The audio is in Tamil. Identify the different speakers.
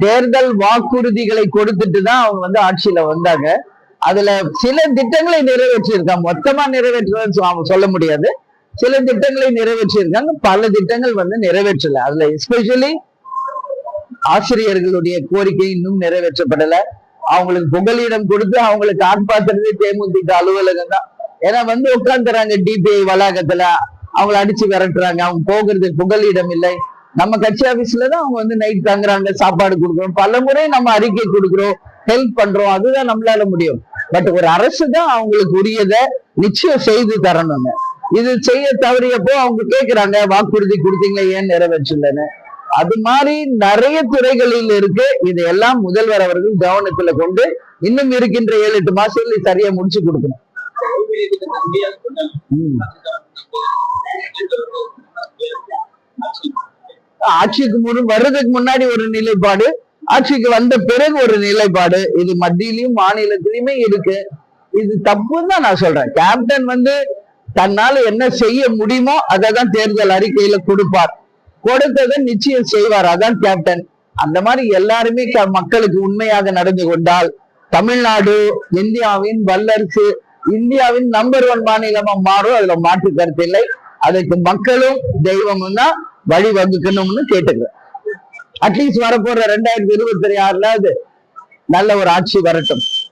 Speaker 1: தேர்தல் வாக்குறுதிகளை கொடுத்துட்டு தான் அவங்க வந்து ஆட்சியில வந்தாங்க. அதுல சில திட்டங்களை நிறைவேற்றியிருக்காங்க, மொத்தமா நிறைவேற்றுறதுன்னு சொல்ல முடியாது. சில திட்டங்களை நிறைவேற்றியிருக்காங்க, பல திட்டங்கள் வந்து நிறைவேற்றல. அதுல எஸ்பெஷலி ஆசிரியர்களுடைய கோரிக்கை இன்னும் நிறைவேற்றப்படல. அவங்களுக்கு புகலிடம் கொடுத்து அவங்களை காப்பாத்துறது தேமுதிக அலுவலகம் தான். ஏன்னா வந்து உட்கார்ந்துறாங்க டிபிஐ வளாகத்துல, அவங்களை அடிச்சு விரட்டுறாங்க, அவங்க போகிறதுக்கு புகலிடம் இல்லை. நம்ம கட்சி ஆபீஸ்லதான் அவங்க வந்து நைட் தங்குறாங்க, சாப்பாடு கொடுக்குறோம், பல முறை நம்ம அறிக்கை கொடுக்குறோம், ஹெல்ப் பண்றோம், அதுதான் நம்மளால முடியும். பட் ஒரு அரசு தான் அவங்களுக்கு உரியதை நிச்சயம் செய்து தரணுங்க. இது செய்ய தவறியப்போ அவங்க கேட்கிறாங்க, வாக்குறுதி கொடுத்தீங்களா, ஏன் நிறைவேற்றலன்னு. அது மாதிரி நிறைய துறைகளில் இருக்கு. இதையெல்லாம் முதல்வர் அவர்கள் கவனத்துல கொண்டு இன்னும் இருக்கின்ற 7-8 மாசத்துல சரியா முடிச்சு கொடுக்கணும். ஆட்சிக்கு வர்றதுக்கு முன்னாடி ஒரு நிலைப்பாடு, ஆட்சிக்கு வந்த பிறகு ஒரு நிலைப்பாடு, இது மத்தியிலையும் மாநிலத்திலயுமே இருக்கு. இது தப்புன்னு தான் நான் சொல்றேன். கேப்டன் வந்து தன்னால என்ன செய்ய முடியுமோ அதை தான் தேர்தல் அறிக்கையில கொடுப்பார், கொடுத்ததை நிச்சயம் செய்வார், அதான் கேப்டன். அந்த மாதிரி எல்லாருமே மக்களுக்கு உண்மையாக நடந்து கொண்டால் தமிழ்நாடு இந்தியாவின் வல்லரசு, இந்தியாவின் நம்பர் 1 மாநிலமா மாறும். அதுல மாற்று கருத்து இல்லை. அதுக்கு மக்களும் தெய்வமும் தான் வழி வகுக்கணும்னு கேட்டுக்கிறேன். அட்லீஸ்ட் வரப்போற 2026 நல்ல ஒரு ஆட்சி வரட்டும்.